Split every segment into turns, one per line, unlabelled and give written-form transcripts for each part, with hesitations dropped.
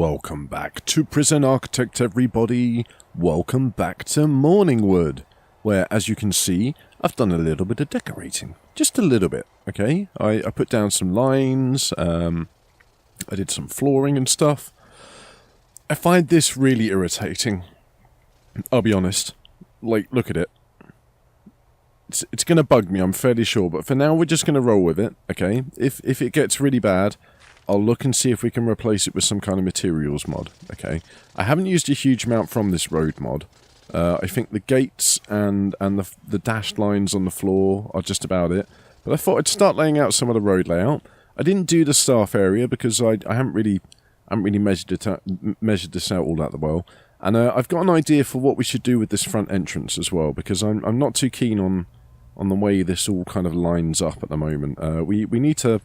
Welcome back to Prison Architect, everybody. Welcome back to Morningwood, where, as you can see, I've done a little bit of decorating. Just a little bit, okay? I put down some lines, I did some flooring and stuff. I find this really irritating. I'll be honest. Like, look at it. It's going to bug me, I'm fairly sure, but for now we're just going to roll with it, okay? If it gets really bad, I'll look and see if we can replace it with some kind of materials mod, okay? I haven't used a huge amount from this road mod. I think the gates and the dashed lines on the floor are just about it. But I thought I'd start laying out some of the road layout. I didn't do the staff area because I haven't really measured this out all that well. And I've got an idea for what we should do with this front entrance as well, because I'm not too keen on the way this all kind of lines up at the moment. We need to,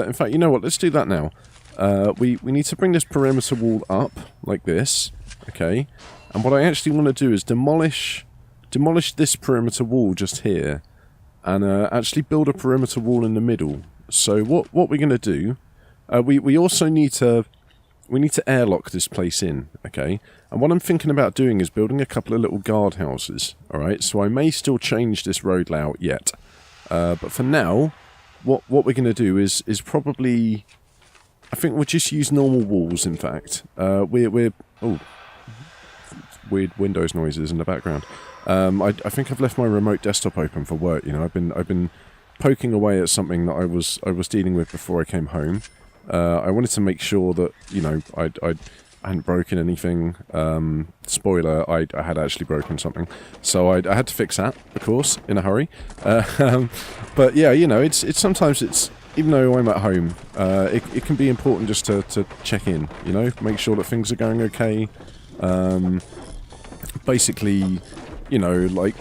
in fact, you know what, let's do that now. We need to bring this perimeter wall up, like this, okay? And what I actually want to do is demolish this perimeter wall just here, and actually build a perimeter wall in the middle. So what we're going to do, we also need to airlock this place in, okay? And what I'm thinking about doing is building a couple of little guardhouses, alright? So I may still change this road layout yet. But for now, what we're going to do is probably, I think we'll just use normal walls, in fact. We're oh, weird Windows noises in the background. I think I've left my remote desktop open for work, you know. I've been poking away at something that I was dealing with before I came home. I wanted to make sure that, you know, I hadn't broken anything. Spoiler, I had actually broken something. So I had to fix that, of course, in a hurry. But yeah, you know, it's sometimes it's, even though I'm at home, it can be important just to check in, you know, make sure that things are going okay. Basically, you know, like,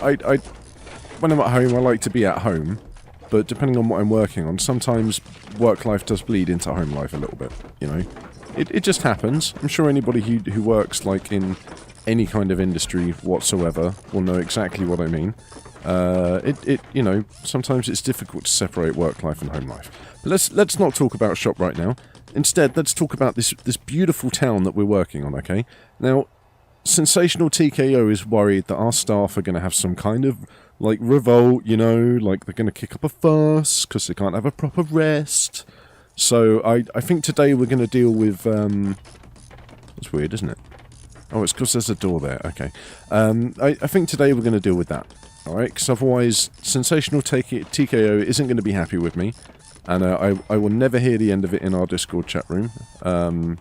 when I'm at home, I like to be at home. But depending on what I'm working on, sometimes work life does bleed into home life a little bit, you know. It just happens. I'm sure anybody who works, like, in any kind of industry whatsoever will know exactly what I mean. You know, sometimes it's difficult to separate work life and home life. But let's not talk about shop right now. Instead, let's talk about this beautiful town that we're working on, okay? Now, Sensational TKO is worried that our staff are going to have some kind of, like, revolt, you know, like they're going to kick up a fuss because they can't have a proper rest. So I think today we're going to deal with, that's weird, isn't it? Oh, it's because there's a door there, okay. I think today we're going to deal with that, alright? Because otherwise, Sensational TKO isn't going to be happy with me. And I will never hear the end of it in our Discord chat room.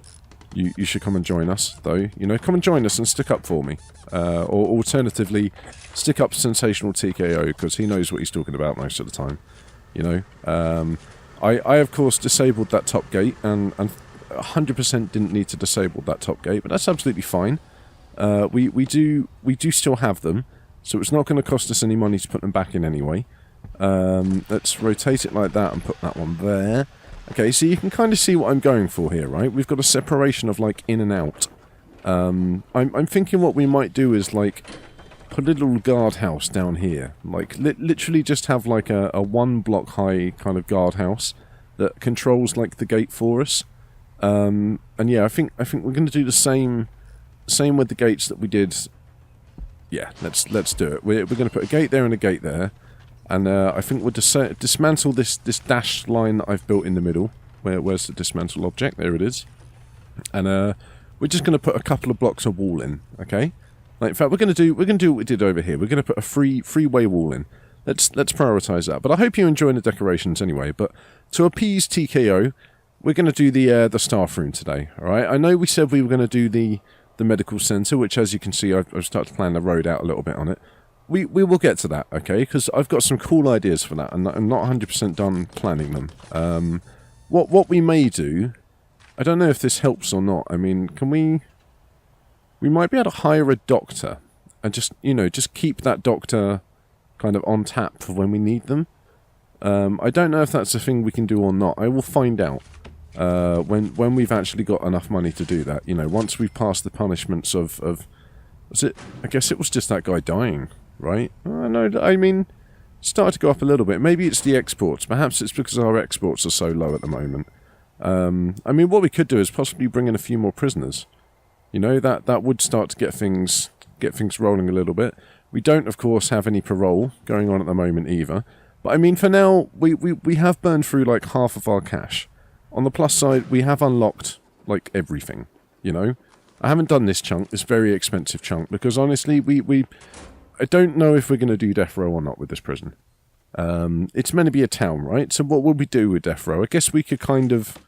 You should come and join us, though. You know, come and join us and stick up for me. Or alternatively, stick up Sensational TKO, because he knows what he's talking about most of the time. You know? I of course, disabled that top gate, and 100% didn't need to disable that top gate, but that's absolutely fine. We do still have them, so it's not going to cost us any money to put them back in anyway. Let's rotate it like that and put that one there. Okay, so you can kind of see what I'm going for here, right? We've got a separation of, like, in and out. I'm thinking what we might do is, like, put a little guardhouse down here. Like, literally just have, like, a one-block high kind of guardhouse that controls, like, the gate for us. And yeah, I think we're going to do the same with the gates that we did. Yeah, let's do it. We're going to put a gate there and a gate there. And I think we'll dismantle this dashed line that I've built in the middle. Where's the dismantle object? There it is. And we're just going to put a couple of blocks of wall in, okay? Like, in fact, we're going to do what we did over here. We're going to put a freeway wall in. Let's prioritise that. But I hope you're enjoying the decorations anyway. But to appease TKO, we're going to do the staff room today, all right? I know we said we were going to do the medical centre, which, as you can see, I've started to plan the road out a little bit on it. We will get to that, okay? Because I've got some cool ideas for that, and I'm not 100% done planning them. What we may do, I don't know if this helps or not. I mean, can we might be able to hire a doctor and just, you know, just keep that doctor kind of on tap for when we need them. I don't know if that's a thing we can do or not. I will find out when we've actually got enough money to do that. You know, once we've passed the punishments of was it? I guess it was just that guy dying. Right? No, I mean, started to go up a little bit. Maybe it's the exports. Perhaps it's because our exports are so low at the moment. I mean, what we could do is possibly bring in a few more prisoners. You know, that would start to get things rolling a little bit. We don't, of course, have any parole going on at the moment either. But I mean, for now, we have burned through like half of our cash. On the plus side, we have unlocked like everything. You know, I haven't done this chunk, this very expensive chunk, because honestly, I don't know if we're going to do death row or not with this prison. It's meant to be a town, right? So what would we do with death row? I guess we could kind of...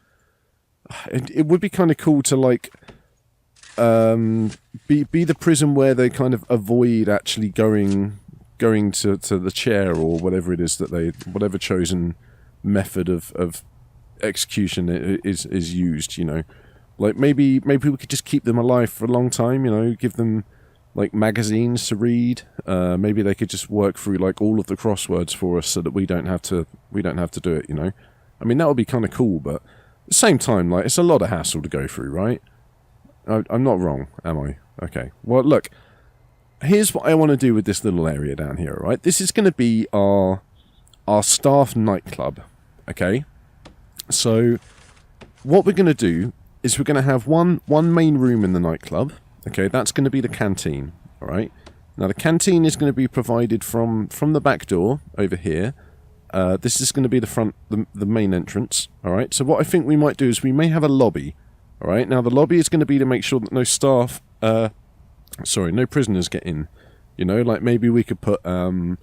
It would be kind of cool to like... be the prison where they kind of avoid actually going to the chair or whatever it is that whatever chosen method of execution is used, you know. Like maybe we could just keep them alive for a long time, you know, give them like magazines to read. Maybe they could just work through like all of the crosswords for us so that we don't have to do it, you know. I mean, that would be kind of cool, but at the same time, like, it's a lot of hassle to go through, right? I'm not wrong, am I? Okay. Well, look, here's what I want to do with this little area down here, right? This is going to be our staff nightclub, okay? So what we're going to do is we're going to have one main room in the nightclub, okay? That's going to be the canteen, all right? Now, the canteen is going to be provided from the back door over here. This is going to be the main entrance, all right? So what I think we might do is we may have a lobby. All right, now the lobby is going to be to make sure that no staff, no prisoners get in. You know, like maybe we could put, I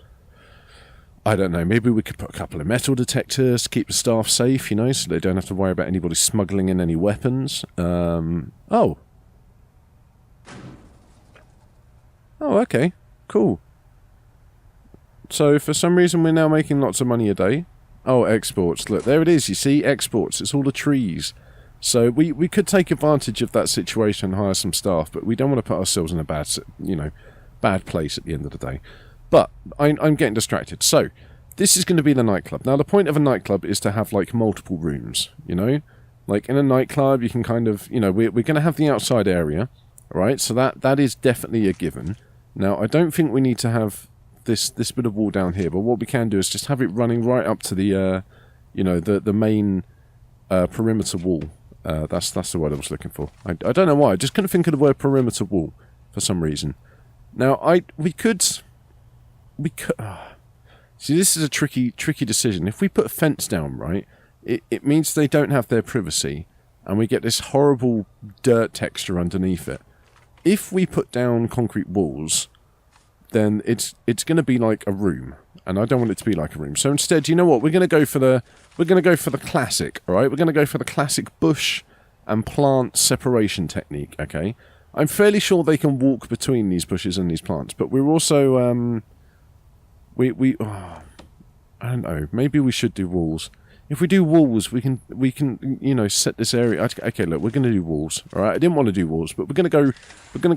don't know, maybe we could put a couple of metal detectors to keep the staff safe, you know, so they don't have to worry about anybody smuggling in any weapons. Oh, okay, cool. So for some reason we're now making lots of money a day. Oh, exports, look, there it is, you see, exports, it's all the trees. So we could take advantage of that situation and hire some staff, but we don't want to put ourselves in a bad place at the end of the day. But I'm getting distracted. So this is going to be the nightclub. Now the point of a nightclub is to have like multiple rooms, you know? Like in a nightclub you can kind of, you know, we're going to have the outside area, right? So that is definitely a given. Now I don't think we need to have this bit of wall down here, but what we can do is just have it running right up to the, you know, the main perimeter wall. That's the word I was looking for. I don't know why. I just couldn't think of the word perimeter wall for some reason. Now, we could... See, this is a tricky decision. If we put a fence down, right, it means they don't have their privacy, and we get this horrible dirt texture underneath it. If we put down concrete walls, then it's going to be like a room, and I don't want it to be like a room. So instead, you know what? We're going to go for the classic, all right? We're going to go for the classic bush and plant separation technique, okay? I'm fairly sure they can walk between these bushes and these plants, but we're also I don't know. Maybe we should do walls. If we do walls, we can you know, set this area. Okay, look, we're going to do walls, all right? I didn't want to do walls, but we're going to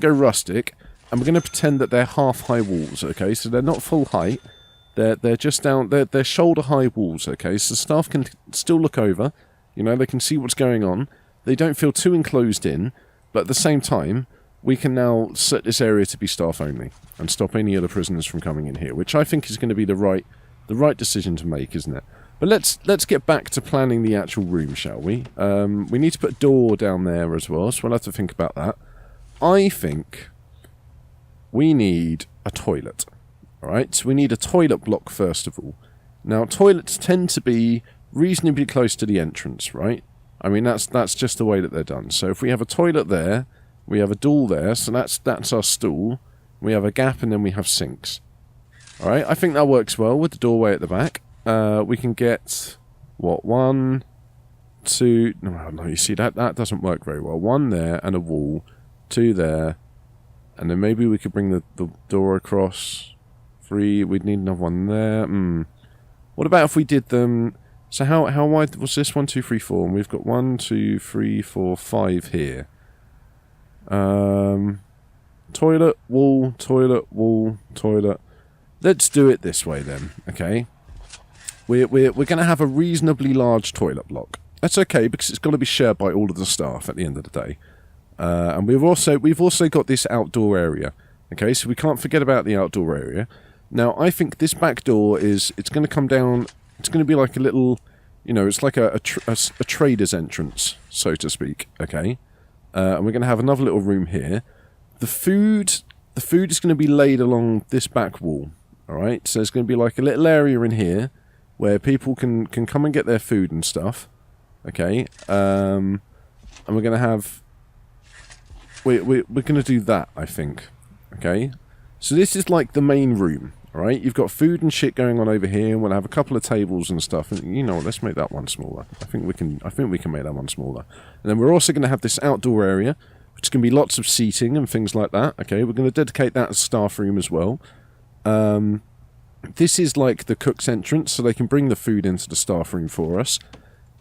go rustic, and we're going to pretend that they're half-high walls, okay? So they're not full height. They're just down, they're shoulder-high walls, okay? So staff can still look over, you know, they can see what's going on. They don't feel too enclosed in, but at the same time, we can now set this area to be staff only and stop any other prisoners from coming in here, which I think is going to be the right decision to make, isn't it? But let's get back to planning the actual room, shall we? We need to put a door down there as well, so we'll have to think about that. I think we need a toilet. Alright, so we need a toilet block first of all. Now, toilets tend to be reasonably close to the entrance, right? I mean, that's just the way that they're done. So if we have a toilet there, we have a stool there, so that's our stool. We have a gap, and then we have sinks. Alright, I think that works well with the doorway at the back. We can get, what, 1, 2... No, you see, that doesn't work very well. 1 there, and a wall. 2 there. And then maybe we could bring the door across... 3, we'd need another one there. What about if we did them... So how wide was this? 1, 2, 3, 4. And we've got 1, 2, 3, 4, 5 here. Toilet, wall, toilet. Let's do it this way then, okay? We're going to have a reasonably large toilet block. That's okay, because it's got to be shared by all of the staff at the end of the day. And we've also got this outdoor area. Okay, so we can't forget about the outdoor area. Now, I think this back door it's going to come down, it's going to be like a little You know, it's like a trader's entrance, so to speak, okay? And we're going to have another little room here. The food is going to be laid along this back wall, alright? So there's going to be like a little area in here where people can come and get their food and stuff, okay? And we're going to have... We're going to do that, I think, okay? So this is like the main room. Alright, you've got food and shit going on over here, and we'll have a couple of tables and stuff, and you know what, let's make that one smaller. I think we can make that one smaller. And then we're also going to have this outdoor area, which is going to be lots of seating and things like that. Okay, we're going to dedicate that as staff room as well. This is like the cook's entrance, so they can bring the food into the staff room for us.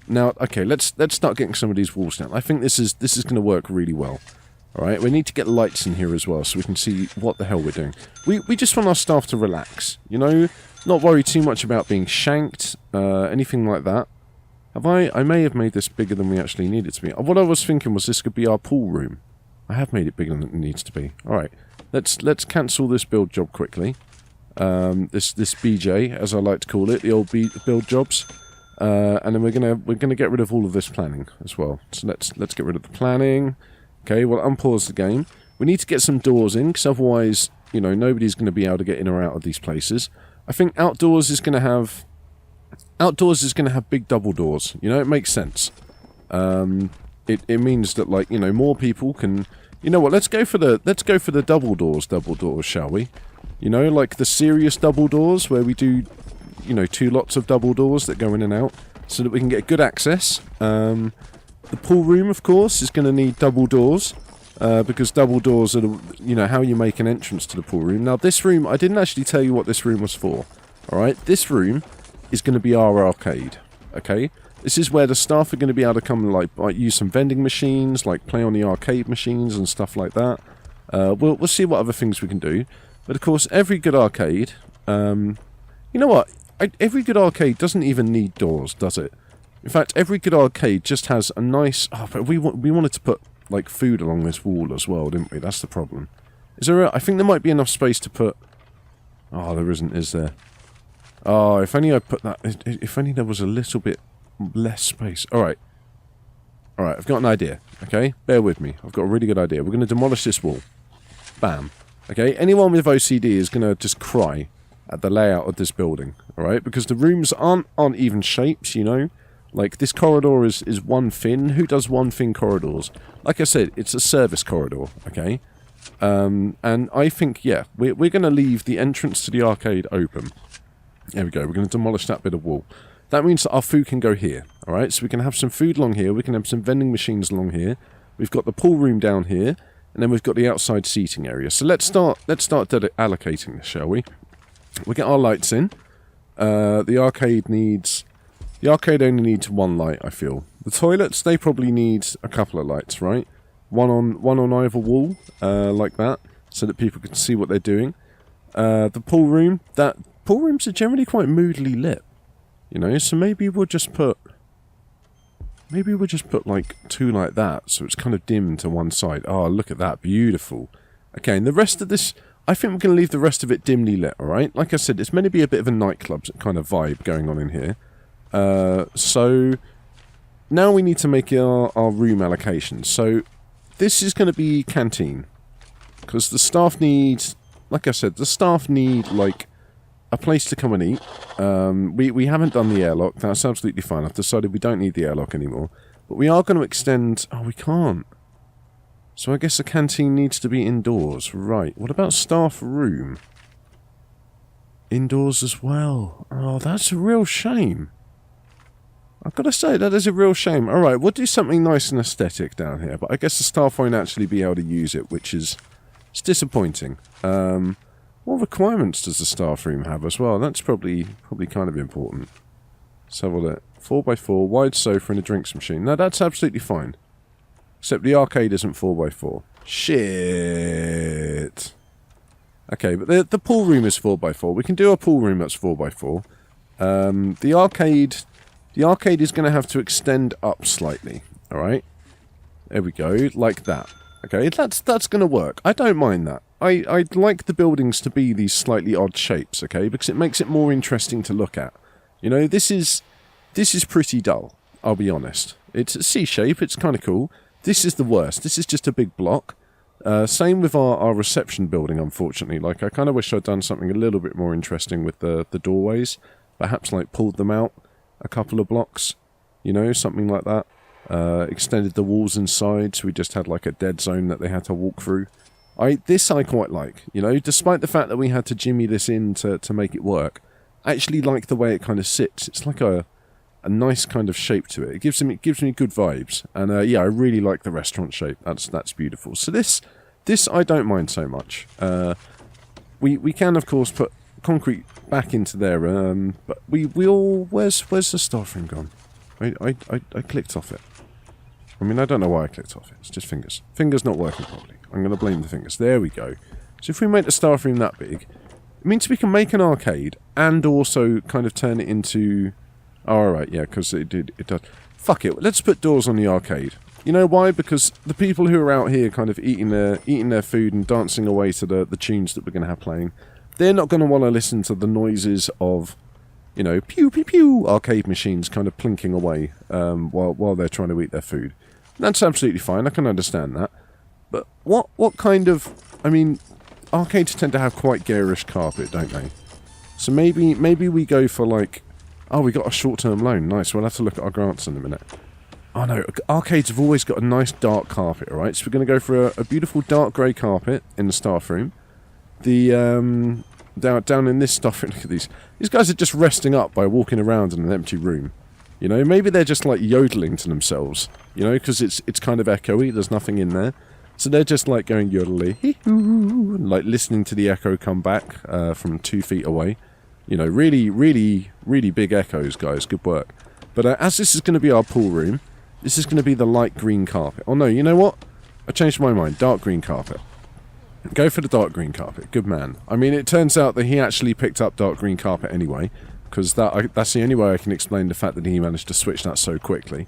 Now, okay, let's start getting some of these walls down. I think this is going to work really well. Alright, we need to get lights in here as well so we can see what the hell we're doing. We just want our staff to relax, you know? Not worry too much about being shanked, anything like that. I may have made this bigger than we actually need it to be. What I was thinking was this could be our pool room. I have made it bigger than it needs to be. Alright, let's cancel this build job quickly. This BJ, as I like to call it, the old build jobs. And then we're gonna get rid of all of this planning as well. So let's get rid of the planning. Okay, well, unpause the game. We need to get some doors in, because otherwise, you know, nobody's going to be able to get in or out of these places. I think outdoors is going to have big double doors. You know, it makes sense. It means that, like, you know, more people can. You know what? Let's go for the double doors, shall we? You know, like the serious double doors where we do, you know, 2 lots of double doors that go in and out, so that we can get good access. The pool room, of course, is going to need double doors, because double doors are, you know, how you make an entrance to the pool room. Now, this room, I didn't actually tell you what this room was for, alright? This room is going to be our arcade, okay? This is where the staff are going to be able to come and, like use some vending machines, like play on the arcade machines and stuff like that. We'll see what other things we can do. But, of course, every good arcade, you know what? Every good arcade doesn't even need doors, does it? In fact, every good arcade just has a nice... Oh, but we wanted to put, like, food along this wall as well, didn't we? That's the problem. Is there I think there might be enough space to put... Oh, there isn't, is there? Oh, if only I put that... If only there was a little bit less space. Alright. Alright, I've got an idea, okay? Bear with me. I've got a really good idea. We're going to demolish this wall. Bam. Okay? Anyone with OCD is going to just cry at the layout of this building, alright? Because the rooms aren't even shapes, you know? Like, this corridor is one thin. Who does one thin corridors? Like I said, it's a service corridor, okay? And I think, yeah, we're going to leave the entrance to the arcade open. There we go. We're going to demolish that bit of wall. That means that our food can go here, alright? So we can have some food along here. We can have some vending machines along here. We've got the pool room down here. And then we've got the outside seating area. So let's start allocating this, shall we? We'll get our lights in. The arcade only needs 1 light, I feel. The toilets, they probably need a couple of lights, right? One on either wall, like that, so that people can see what they're doing. The pool room, pool rooms are generally quite moodily lit, you know. So maybe we'll just put like 2 like that, so it's kind of dim to one side. Oh, look at that, beautiful. Okay, and the rest of this, I think we're going to leave the rest of it dimly lit, all right? Like I said, it's meant to be a bit of a nightclub kind of vibe going on in here. So now we need to make our room allocations. So this is going to be canteen, because the staff need, like I said, the staff need like a place to come and eat. We haven't done the airlock. That's absolutely fine. I've decided we don't need the airlock anymore. But we are going to extend... Oh, we can't. So I guess the canteen needs to be indoors. Right. What about staff room? Indoors as well. Oh, that's a real shame. I've got to say, that is a real shame. Alright, we'll do something nice and aesthetic down here. But I guess the staff won't actually be able to use it, which is... It's disappointing. What requirements does the staff room have as well? That's probably kind of important. Let's have a look. 4x4, wide sofa and a drinks machine. No, that's absolutely fine. Except the arcade isn't 4x4. Shit. Okay, but the pool room is 4x4. We can do a pool room that's 4x4. The arcade is going to have to extend up slightly. Alright? There we go, like that. Okay, that's going to work. I don't mind that. I'd like the buildings to be these slightly odd shapes, okay? Because it makes it more interesting to look at. You know, this is This is pretty dull, I'll be honest. It's a C-shape, it's kind of cool. This is the worst. This is just a big block. Same with our reception building, unfortunately. Like, I kind of wish I'd done something a little bit more interesting with the doorways. Perhaps, like, pulled them out a couple of blocks. You know, something like that. Extended the walls inside, so we just had, like, a dead zone that they had to walk through. This I quite like, you know, despite the fact that we had to jimmy this in to make it work. I actually like the way it kind of sits. It's like a nice kind of shape to it. It gives me good vibes. And yeah, I really like the restaurant shape. That's beautiful. So this I don't mind so much. We can of course put concrete back into there. But we all where's the staff room gone? I clicked off it. I mean, I don't know why I clicked off it. It's just fingers. Fingers not working properly. I'm going to blame the fingers. There we go. So if we make the staff room that big, it means we can make an arcade and also kind of turn it into... Oh, alright, yeah, because it does. Fuck it, let's put doors on the arcade. You know why? Because the people who are out here kind of eating their food and dancing away to the tunes that we're going to have playing, they're not going to want to listen to the noises of, you know, pew pew pew arcade machines kind of plinking away while they're trying to eat their food. That's absolutely fine, I can understand that. But what kind of... I mean, arcades tend to have quite garish carpet, don't they? So maybe we go for like... Oh, we got a short-term loan. Nice. We'll have to look at our grants in a minute. Oh, no. Arcades have always got a nice dark carpet, alright? So we're going to go for a beautiful dark grey carpet in the staff room. The, down in this staff room, look at these. These guys are just resting up by walking around in an empty room. You know, maybe they're just, like, yodeling to themselves. You know, because it's kind of echoey. There's nothing in there. So they're just, like, going yodelly, hee-hoo, and, like, listening to the echo come back from 2 feet away. You know, really, really, really big echoes, guys. Good work. But as this is going to be our pool room, this is going to be the light green carpet. Oh, no, you know what? I changed my mind. Dark green carpet. Go for the dark green carpet. Good man. I mean, it turns out that he actually picked up dark green carpet anyway, because that's the only way I can explain the fact that he managed to switch that so quickly.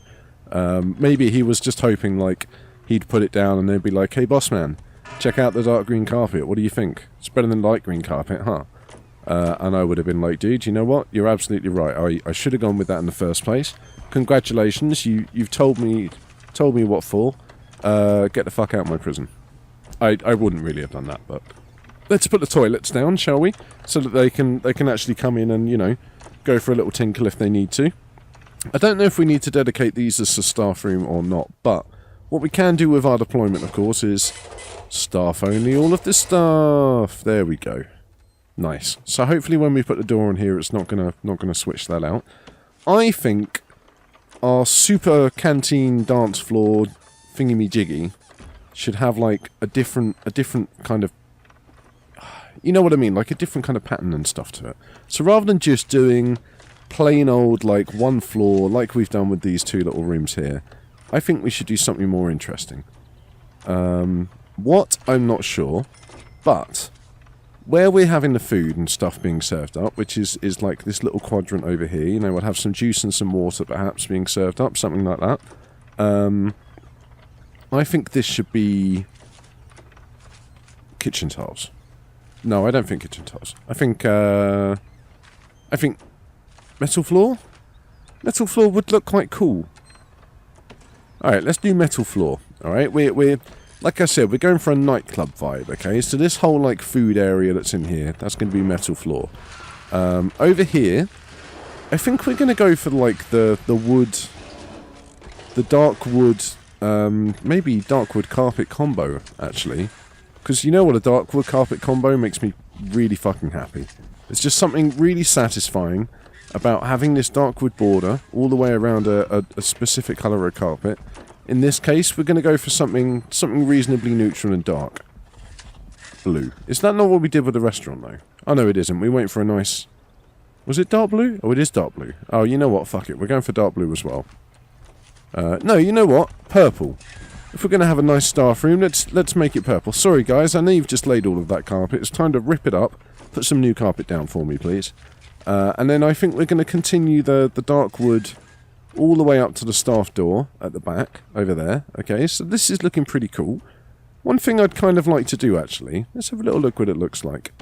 Maybe he was just hoping, like, he'd put it down and they'd be like, hey, boss man, check out the dark green carpet. What do you think? It's better than light green carpet, huh? And I would have been like, dude, you know what? You're absolutely right. I should have gone with that in the first place. Congratulations, you've told me what for. Get the fuck out of my prison. I wouldn't really have done that, but let's put the toilets down, shall we? So that they can actually come in and, you know, go for a little tinkle if they need to. I don't know if we need to dedicate these as a staff room or not, but what we can do with our deployment, of course, is staff only all of this stuff. There we go. Nice. So hopefully when we put the door on here, it's not gonna switch that out. I think our super canteen dance floor thingy-me-jiggy should have like a different kind of, you know what I mean, like a different kind of pattern and stuff to it. So rather than just doing plain old like one floor like we've done with these 2 little rooms here, I think we should do something more interesting. What? I'm not sure, but where we're having the food and stuff being served up, which is like this little quadrant over here, you know, we'll have some juice and some water perhaps being served up, something like that. I think this should be kitchen tiles. No, I don't think kitchen tiles. I think metal floor? Metal floor would look quite cool. Alright, let's do metal floor. Alright, we're like I said, we're going for a nightclub vibe, okay? So this whole, like, food area that's in here, that's going to be metal floor. Over here, I think we're going to go for, like, the wood... The dark wood... maybe dark wood carpet combo, actually. Because you know what, a dark wood carpet combo makes me really fucking happy. It's just something really satisfying about having this dark wood border all the way around a specific colour of carpet. In this case, we're going to go for something reasonably neutral and dark. Blue. Is that not what we did with the restaurant, though? Oh, no, it isn't. We went for a nice... Was it dark blue? Oh, it is dark blue. Oh, you know what? Fuck it. We're going for dark blue as well. No, you know what? Purple. If we're going to have a nice staff room, let's make it purple. Sorry, guys. I know you've just laid all of that carpet. It's time to rip it up. Put some new carpet down for me, please. And then I think we're going to continue the dark wood all the way up to the staff door at the back, over there. Okay, so this is looking pretty cool. One thing I'd kind of like to do, actually, let's have a little look what it looks like.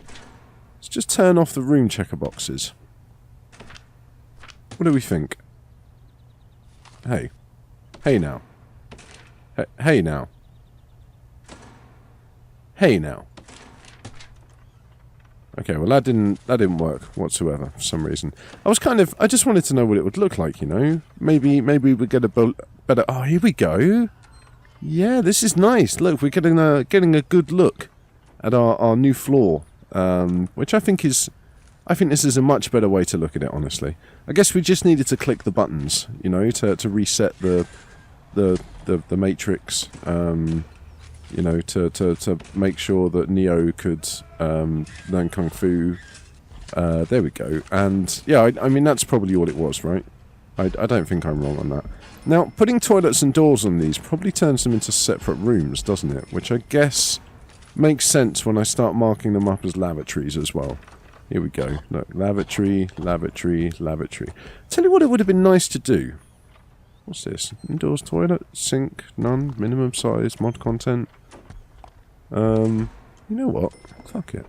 Let's just turn off the room checker boxes. What do we think? Hey. Hey now. Hey now. Hey now. Okay, well that didn't work whatsoever for some reason. I just wanted to know what it would look like, you know? Maybe we'd get a better... Oh, here we go. Yeah, this is nice. Look, we're getting a good look at our new floor, which I think this is a much better way to look at it, honestly. I guess we just needed to click the buttons, you know, to reset the matrix, you know, to make sure that Neo could learn Kung Fu. There we go. And yeah, I mean, that's probably all it was, right? I don't think I'm wrong on that. Now, putting toilets and doors on these probably turns them into separate rooms, doesn't it? Which I guess makes sense when I start marking them up as lavatories as well. Here we go. Look, lavatory, lavatory, lavatory. Tell you what it would have been nice to do. What's this? Indoors toilet, sink, none, minimum size, mod content. You know what? Fuck it.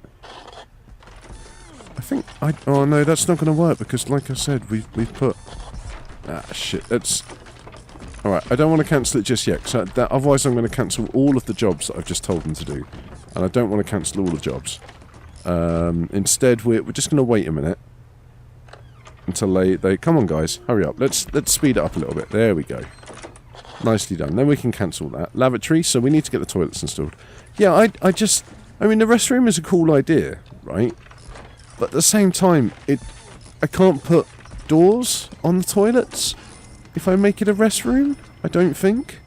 I think oh no, that's not going to work because, like I said, we've put... Ah, shit. That's... Alright, I don't want to cancel it just yet, because otherwise I'm going to cancel all of the jobs that I've just told them to do. And I don't want to cancel all the jobs. Instead, we're just going to wait a minute. Until they... Come on, guys. Hurry up. Let's speed it up a little bit. There we go. Nicely done. Then we can cancel that. Lavatory, so we need to get the toilets installed. Yeah, I mean, the restroom is a cool idea, right? But at the same time, I can't put doors on the toilets if I make it a restroom. I don't think.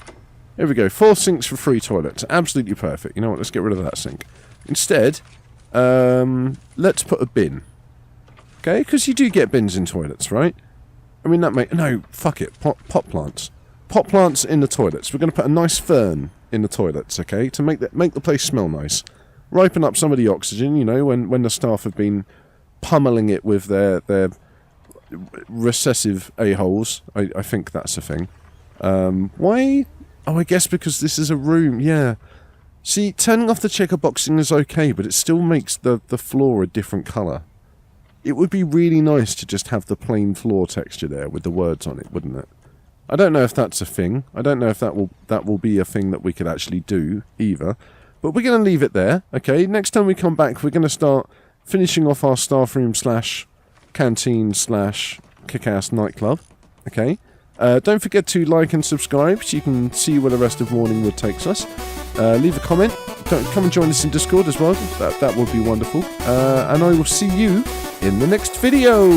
Here we go. 4 sinks for 3 toilets. Absolutely perfect. You know what? Let's get rid of that sink. Instead, let's put a bin. Okay? Because you do get bins in toilets, right? I mean, no, fuck it. Pot plants. Pot plants in the toilets. We're going to put a nice fern in the toilets, okay? To make the place smell nice. Ripen up some of the oxygen, you know, when the staff have been pummeling it with their recessive a-holes. I think that's a thing. Why? Oh, I guess because this is a room, yeah. See, turning off the checker boxing is okay, but it still makes the floor a different colour. It would be really nice to just have the plain floor texture there with the words on it, wouldn't it? I don't know if that's a thing. I don't know if that will be a thing that we could actually do, either. But we're going to leave it there, okay? Next time we come back, we're going to start finishing off our staff room / canteen / kick-ass nightclub, okay? Don't forget to like and subscribe so you can see where the rest of Morningwood takes us. Leave a comment. Come and join us in Discord as well. That would be wonderful. And I will see you in the next video.